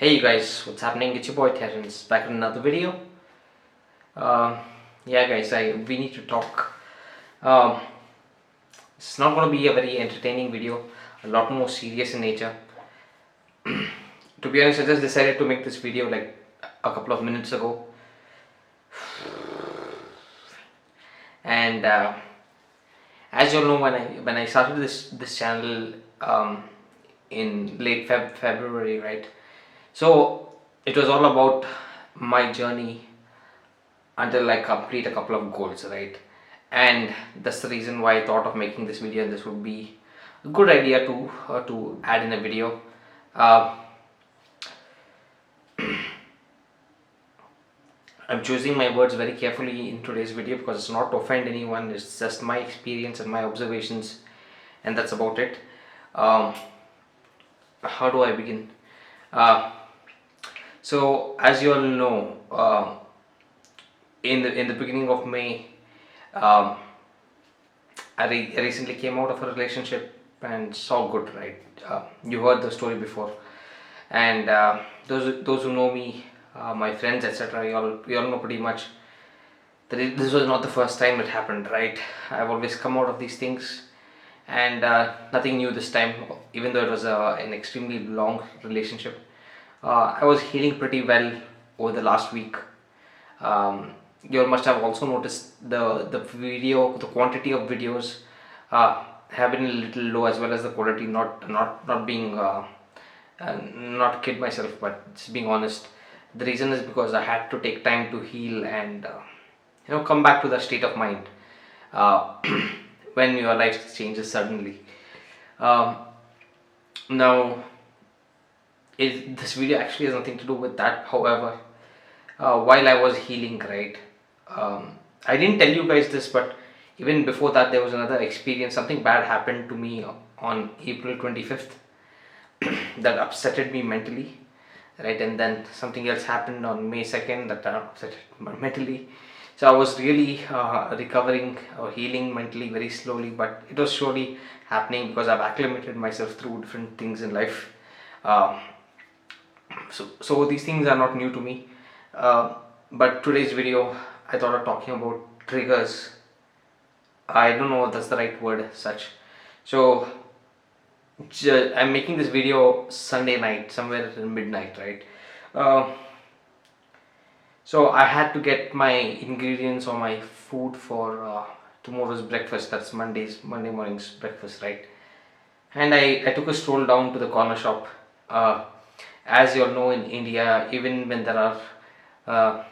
Hey you guys, what's happening? It's your boy Terrence back in another video. Uh, yeah, guys, we need to talk. Um, it's not going to be a very entertaining video, a lot more serious in nature. To be honest, I just decided to make this video like a couple of minutes ago, and as you all know, when I started this channel in late February, right? So it was all about my journey until I complete a couple of goals, right? And that's the reason why I thought of making this video, and this would be a good idea to add in a video. Uh, I'm choosing my words very carefully in today's video because it's not to offend anyone. It's just my experience and my observations, and that's about it. Um, how do I begin? Uh, so, as you all know, in the beginning of May, um, I recently came out of a relationship and saw good, right? You heard the story before, and those who know me, my friends, etc. You all know pretty much that this was not the first time it happened, right? I've always come out of these things, and nothing new this time. Even though it was an extremely long relationship, I was healing pretty well over the last week. You all must have also noticed the quantity of videos have been a little low, as well as the quality. Not being not kid myself, but just being honest. The reason is because I had to take time to heal and come back to the state of mind uh, when your life changes suddenly. Um, Now, this video actually has nothing to do with that. However, while I was healing, right? I didn't tell you guys this, but even before that, there was another experience. Something bad happened to me on April 25th that upsetted me mentally, right? And then something else happened on May 2nd that upset me mentally. So I was really recovering or healing mentally very slowly, but it was surely happening because I've acclimated myself through different things in life. Um, so these things are not new to me. Uh, but today's video, I thought of talking about triggers. I don't know if that's the right word, such. So I'm making this video Sunday night, somewhere in midnight, right? Uh, so I had to get my ingredients or my food for tomorrow's breakfast. That's Monday morning's breakfast, right? And I took a stroll down to the corner shop. Uh, as you all know, in India, even when there are uh,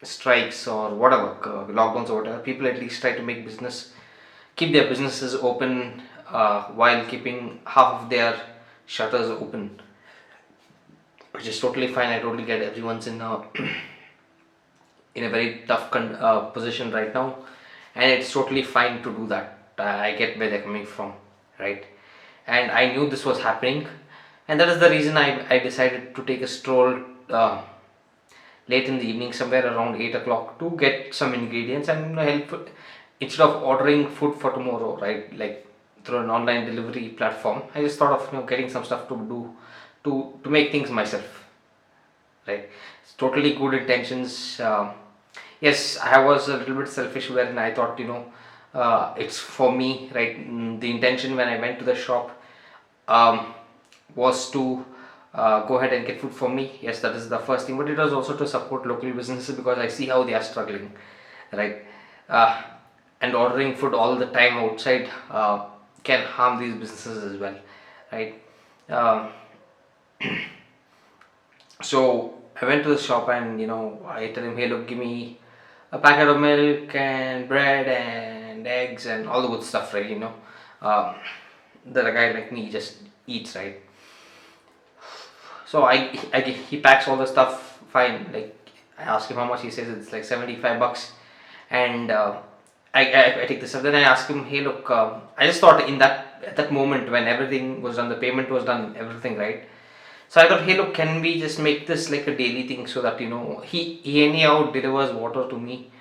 strikes or whatever, lockdowns or whatever, people at least try to make business, keep their businesses open while keeping half of their shutters open, which is totally fine. I totally get everyone's in a in a very tough position right now, and it's totally fine to do that. I get where they're coming from, right? And I knew this was happening, and that is the reason I decided to take a stroll late in the evening, somewhere around 8 o'clock, to get some ingredients and help, instead of ordering food for tomorrow, right? Like through an online delivery platform, I just thought of getting some stuff to do to make things myself, right? It's totally good intentions. Yes, I was a little bit selfish wherein I thought, it's for me, right? The intention when I went to the shop um, was to go ahead and get food for me. Yes, that is the first thing, but it was also to support local businesses because I see how they are struggling, right? uh, and ordering food all the time outside can harm these businesses as well, right? um, so I went to the shop and I tell him, hey, look, give me a packet of milk and bread and eggs and all the good stuff, right? um, that a guy like me just eats, right? So he packs all the stuff fine. Like, I ask him how much. He says it's like $75, and I take this up. Then I ask him, hey, look, I just thought at that moment when everything was done, the payment was done, everything, right? So I thought, hey, look, can we just make this like a daily thing so that he anyhow delivers water to me.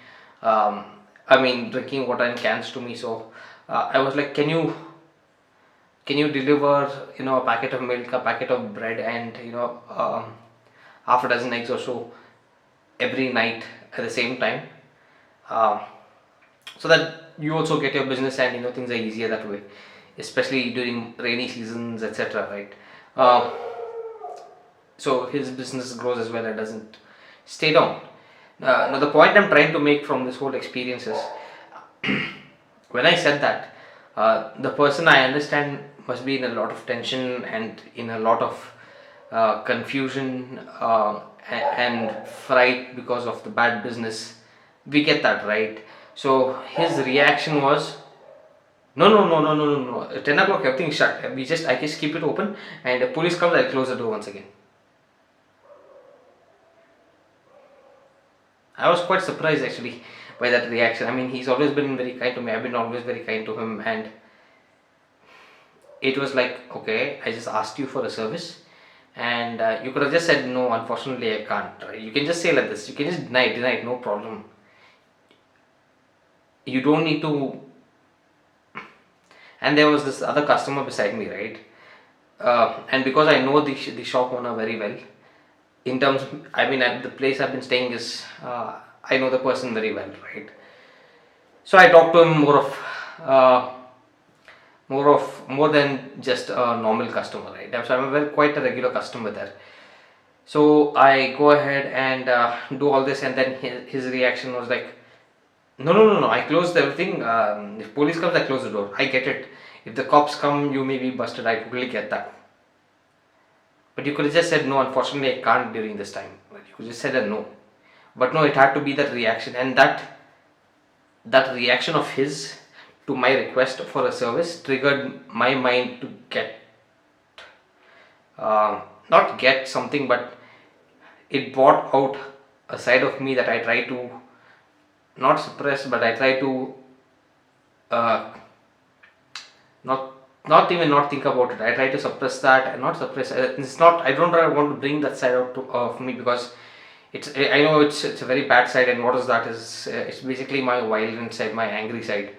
Um, I mean, drinking water in cans to me. So I was like, can you deliver, a packet of milk, a packet of bread, and half a dozen eggs or so every night at the same time, um, so that you also get your business, and things are easier that way, especially during rainy seasons, etc., right? uh, so his business grows as well and doesn't stay down. Now the point I'm trying to make from this whole experience is, when I said that, the person, I understand, must be in a lot of tension and in a lot of confusion, and fright because of the bad business. We get that, right? So his reaction was, no, no, no, no, no, no, no. 10 o'clock, everything is shut. I just keep it open, and the police comes, I close the door once again. I was quite surprised actually by that reaction. I mean, he's always been very kind to me. I've been always very kind to him, and it was like, okay, I just asked you for a service, and you could have just said no. Unfortunately, I can't. Right? You can just say like this. You can just deny it, no problem. You don't need to. And there was this other customer beside me, right? And because I know the shop owner very well, in terms, I mean, at the place I've been staying is, I know the person very well, right? So I talked to him uh, more than just a normal customer, right? So I'm a quite a regular customer there. So I go ahead and do all this, and then his reaction was like, no, no, no, no, I closed everything. If police comes, I close the door. I get it. If the cops come, you may be busted. I totally get that. But you could have just said no. Unfortunately, I can't during this time. You could just said a no. But no, it had to be that reaction, and that reaction of his to my request for a service triggered my mind to get, not get something, but it brought out a side of me that I try to not suppress, but I try to uh, not not even not think about it. I try to suppress that and not suppress. It's not. I don't want to bring that side out of me, because I know it's a very bad side, and what is that is, it's basically my violent side, my angry side.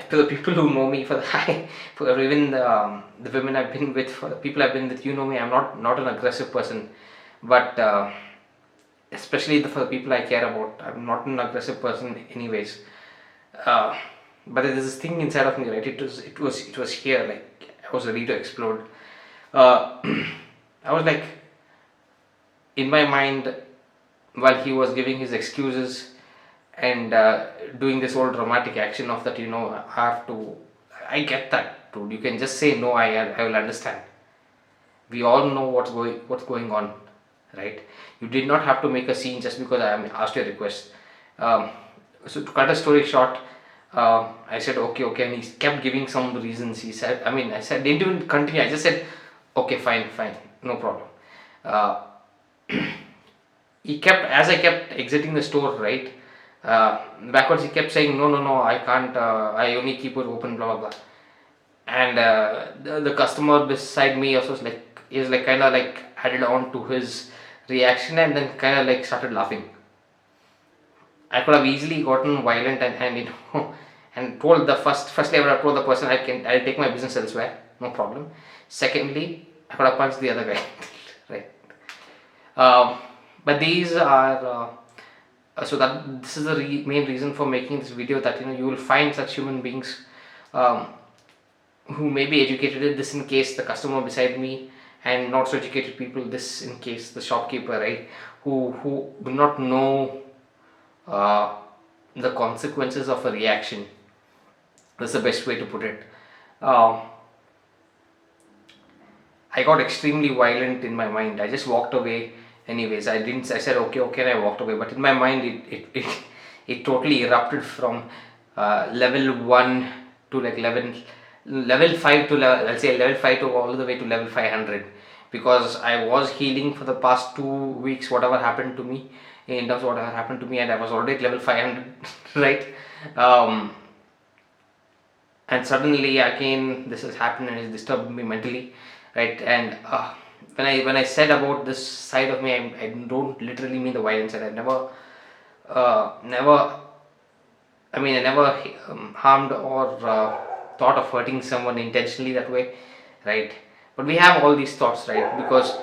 For the people who know me, for the for even the women I've been with, for the people I've been with, me, I'm not an aggressive person, but especially for the people I care about, I'm not an aggressive person anyways. Uh, but there's this thing inside of me, right? It was here, like I was ready to explode. Uh, I was like, in my mind, while he was giving his excuses and doing this whole dramatic action of that, I have to. I get that, dude. You can just say no. I will understand. We all know what's going on, right? You did not have to make a scene just because I am asked your request. Um, so to cut a story short, I said okay, okay, and he kept giving some reasons. He said, I said, didn't even continue. I just said, okay, fine, fine, no problem. Uh, as I kept exiting the store, right, backwards, he kept saying, no, no, no, I can't, I only keep it open, blah, blah, blah. And the customer beside me also was like, is like kind of like added on to his reaction, and then kind of like started laughing. I could have easily gotten violent, and and told firstly I would have told the person, I'll take my business elsewhere, no problem. Secondly, I could have punched the other guy, right? Um, but these are so that this is the main reason for making this video, that you will find such human beings, um, who may be educated, this in case the customer beside me, and not so educated people, this in case the shopkeeper, right, who do not know uh, the consequences of a reaction. That's the best way to put it. um, I got extremely violent in my mind. I just walked away anyways. I said okay, okay, and I walked away. But in my mind, it totally erupted from level 1 to like level 5 to I'll say level 5 to all the way to level 500, because I was healing for the past 2 weeks, whatever happened to me, in terms of whatever happened to me, and I was already at level 500, right? Um, and suddenly again this has happened, and it disturbed me mentally, right? And when I said about this side of me, I don't literally mean the violent side. I never never I never harmed or thought of hurting someone intentionally that way, right? But we have all these thoughts, right? Because,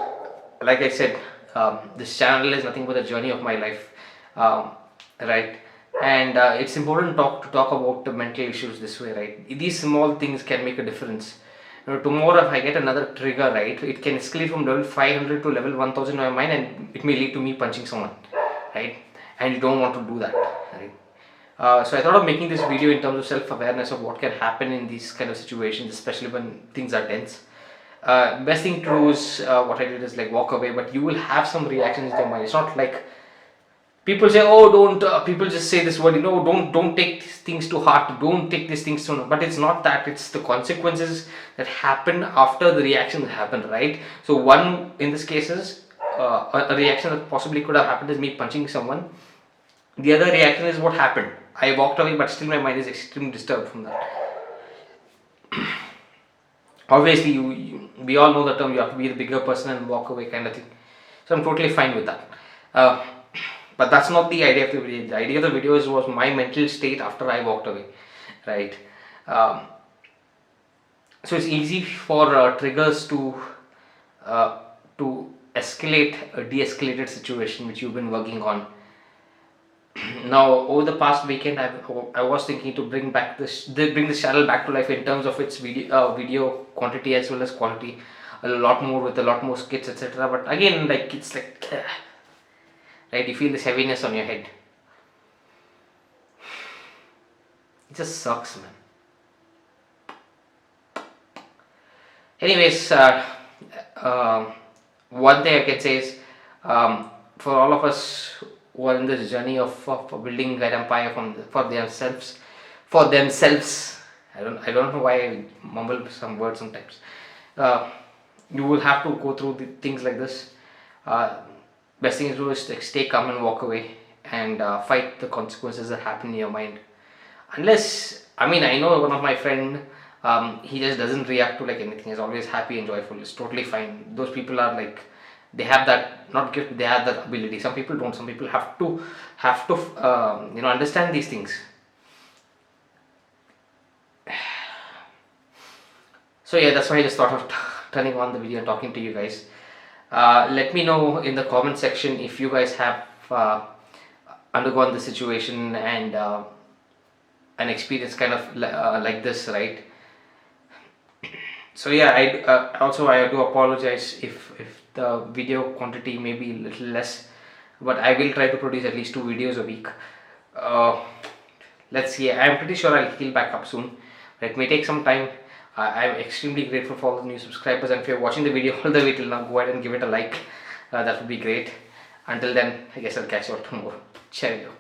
like I said, this channel is nothing but the journey of my life, um, right? And it's important to talk about the mental issues this way, right? These small things can make a difference. Tomorrow, if I get another trigger, right, it can escalate from level 500 to level 1000 in my mind, and it may lead to me punching someone, right? And you don't want to do that, right? So I thought of making this video in terms of self-awareness of what can happen in these kind of situations, especially when things are tense. Best thing to do is what I did is like walk away, but you will have some reactions in your mind. It's not like people say, oh, don't. People just say this word, don't take these things to heart. Don't take these things to. But it's not that. It's the consequences that happen after the reaction happened, right? So one in this case is a reaction that possibly could have happened is me punching someone. The other reaction is what happened. I walked away, but still my mind is extremely disturbed from that. Obviously, we all know the term. You have to be the bigger person and walk away, kind of thing. So I'm totally fine with that. Uh, but that's not the idea of the video. The idea of the video was my mental state after I walked away, right? Um, so it's easy for triggers uh, to escalate a de-escalated situation which you've been working on. Now, over the past weekend, I was thinking to bring this channel back to life in terms of its video quantity as well as quality, a lot more with a lot more skits, etc. But again, like it's like right, you feel this heaviness on your head. It just sucks, man. Anyways, one thing I can say is, for all of us who are in this journey of building their empire for themselves, I don't know why I mumble some words sometimes. You will have to go through things like this. Best thing to do is to stay calm and walk away and fight the consequences that happen in your mind. Unless, I mean, I know one of my friend, he just doesn't react to like anything. He's always happy and joyful. It's totally fine. Those people are like, they have that, not gift, they have that ability. Some people don't. Some people have to understand these things. So yeah, that's why I just thought of turning on the video and talking to you guys. Let me know in the comment section if you guys have undergone the situation and an experience kind of like this, right? So yeah, I do apologize if the video quantity may be a little less, but I will try to produce at least 2 videos a week. Let's see. I'm pretty sure I'll heal back up soon. It may take some time. I'm extremely grateful for all the new subscribers, and if you're watching the video all the way till now, go ahead and give it a like. That would be great. Until then, I guess I'll catch you all tomorrow. Cheerio.